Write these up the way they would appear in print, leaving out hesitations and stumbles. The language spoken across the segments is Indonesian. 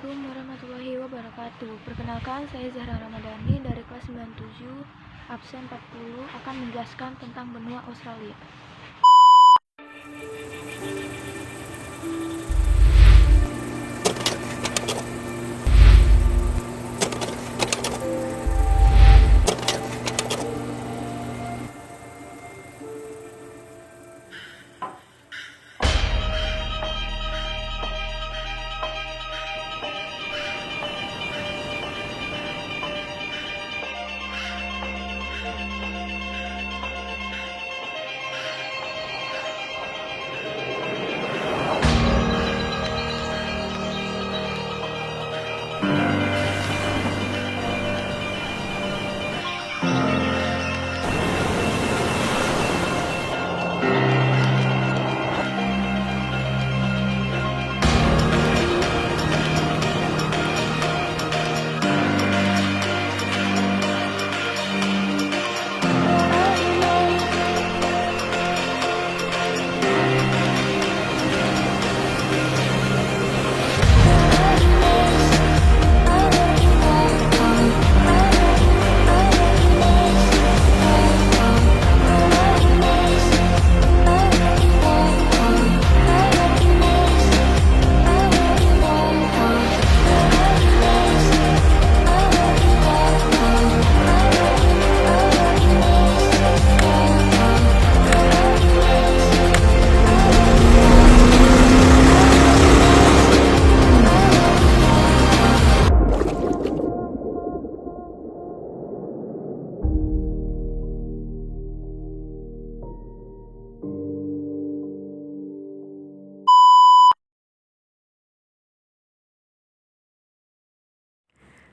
Assalamualaikum warahmatullahi wabarakatuh. Perkenalkan, saya Zahra Ramadhani dari kelas 97, absen 40, akan menjelaskan tentang benua Australia.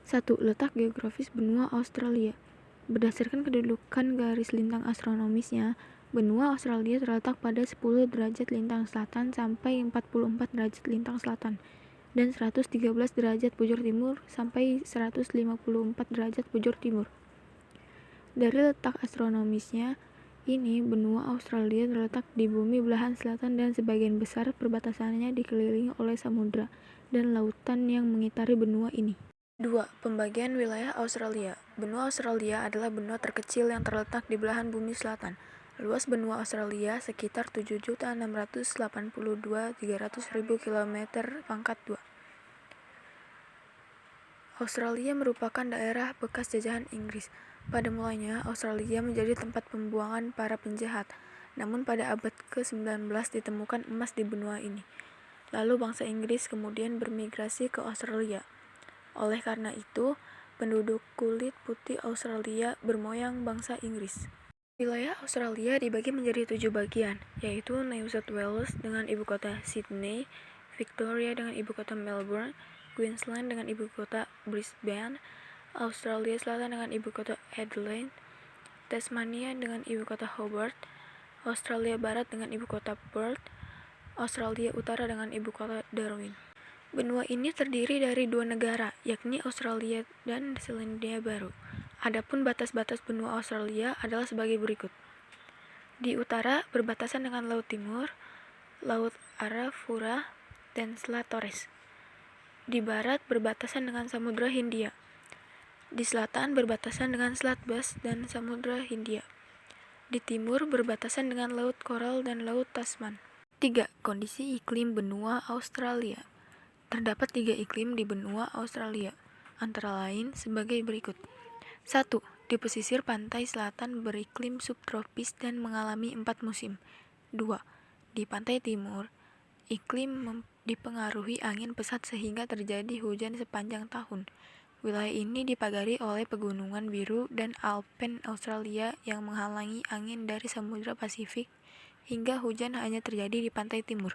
Satu, letak geografis benua Australia. Berdasarkan kedudukan garis lintang astronomisnya, benua Australia terletak pada 10 derajat lintang selatan sampai 44 derajat lintang selatan, dan 113 derajat bujur timur sampai 154 derajat bujur timur. Dari letak astronomisnya ini, benua Australia terletak di bumi belahan selatan dan sebagian besar perbatasannya dikelilingi oleh samudra dan lautan yang mengitari benua ini. 2. Pembagian wilayah Australia. Benua Australia adalah benua terkecil yang terletak di belahan bumi selatan. Luas benua Australia sekitar 7.682.300.000 km². Australia merupakan daerah bekas jajahan Inggris. Pada mulanya, Australia menjadi tempat pembuangan para penjahat. Namun pada abad ke-19 ditemukan emas di benua ini. Lalu bangsa Inggris kemudian bermigrasi ke Australia. Oleh karena itu, penduduk kulit putih Australia bermoyang bangsa Inggris. Wilayah Australia dibagi menjadi 7 bagian, yaitu New South Wales dengan ibu kota Sydney, Victoria dengan ibu kota Melbourne, Queensland dengan ibu kota Brisbane, Australia Selatan dengan ibu kota Adelaide, Tasmania dengan ibu kota Hobart, Australia Barat dengan ibu kota Perth, Australia Utara dengan ibu kota Darwin. Benua ini terdiri dari 2 negara, yakni Australia dan Selandia Baru. Adapun batas-batas benua Australia adalah sebagai berikut. Di utara berbatasan dengan Laut Timur, Laut Arafura, dan Selat Torres. Di barat berbatasan dengan Samudra Hindia. Di selatan berbatasan dengan Selat Bass dan Samudra Hindia. Di timur berbatasan dengan Laut Coral dan Laut Tasman. 3. Kondisi iklim benua Australia. Terdapat 3 iklim di benua Australia, antara lain sebagai berikut. 1. Di pesisir pantai selatan beriklim subtropis dan mengalami 4 musim. 2. Di pantai timur, iklim dipengaruhi angin pesat sehingga terjadi hujan sepanjang tahun. Wilayah ini dipagari oleh pegunungan biru dan alpen Australia yang menghalangi angin dari Samudra Pasifik hingga hujan hanya terjadi di pantai timur.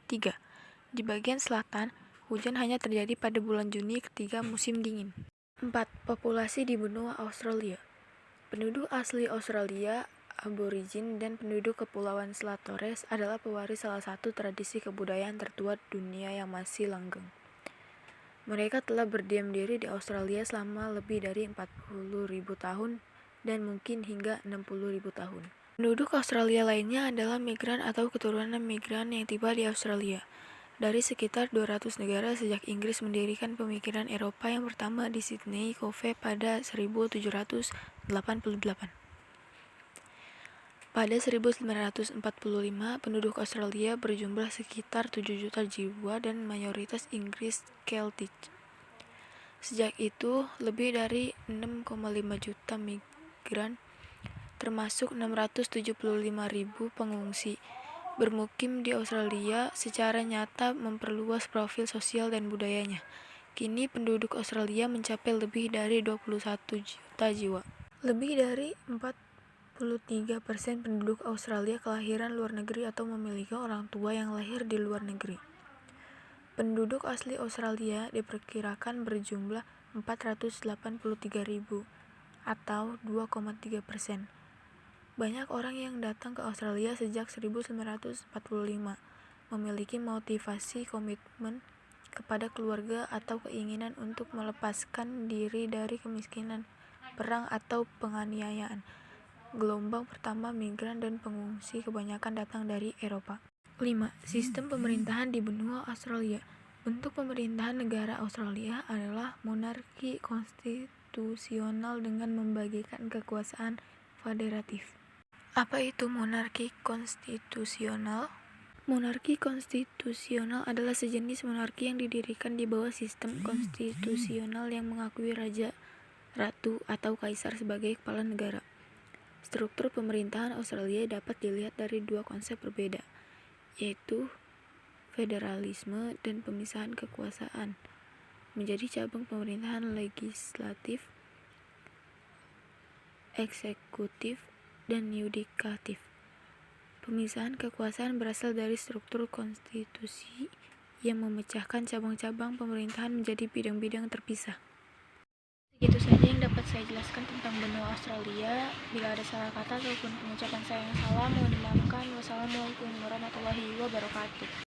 3. Di bagian selatan, hujan hanya terjadi pada bulan Juni ketika musim dingin. 4. Populasi di benua Australia. Penduduk asli Australia, aborigin, dan penduduk kepulauan Selat Torres adalah pewaris salah satu tradisi kebudayaan tertua dunia yang masih langgeng. Mereka telah berdiam diri di Australia selama lebih dari 40.000 tahun dan mungkin hingga 60.000 tahun. Penduduk Australia lainnya adalah migran atau keturunan migran yang tiba di Australia. dari sekitar 200 negara sejak Inggris mendirikan pemikiran Eropa yang pertama di Sydney Cove pada 1788. Pada 1945, penduduk Australia berjumlah sekitar 7 juta jiwa dan mayoritas Inggris Celtic. Sejak itu, lebih dari 6,5 juta migran, termasuk 675.000 pengungsi, bermukim di Australia secara nyata memperluas profil sosial dan budayanya. Kini penduduk Australia mencapai lebih dari 21 juta jiwa. Lebih dari 43% penduduk Australia kelahiran luar negeri atau memiliki orang tua yang lahir di luar negeri. Penduduk asli Australia diperkirakan berjumlah 483.000 atau 2,3%. Banyak orang yang datang ke Australia sejak 1945 memiliki motivasi komitmen kepada keluarga atau keinginan untuk melepaskan diri dari kemiskinan, perang atau penganiayaan. Gelombang pertama migran dan pengungsi kebanyakan datang dari Eropa. 5. Sistem pemerintahan di benua Australia. Bentuk pemerintahan negara Australia adalah monarki konstitusional dengan membagikan kekuasaan federatif. Apa itu monarki konstitusional? Monarki konstitusional adalah sejenis monarki yang didirikan di bawah sistem konstitusional yang mengakui raja, ratu, atau kaisar sebagai kepala negara. Struktur pemerintahan Australia dapat dilihat dari dua konsep berbeda, yaitu federalisme dan pemisahan kekuasaan menjadi cabang pemerintahan legislatif, eksekutif, dan yudikatif. Pemisahan kekuasaan berasal dari struktur konstitusi yang memecahkan cabang-cabang pemerintahan menjadi bidang-bidang terpisah. Segitu saja yang dapat saya jelaskan tentang benua Australia. Bila ada salah kata ataupun pengucapan saya yang salah, mohon dimaafkan. Wassalamualaikum warahmatullahi wabarakatuh.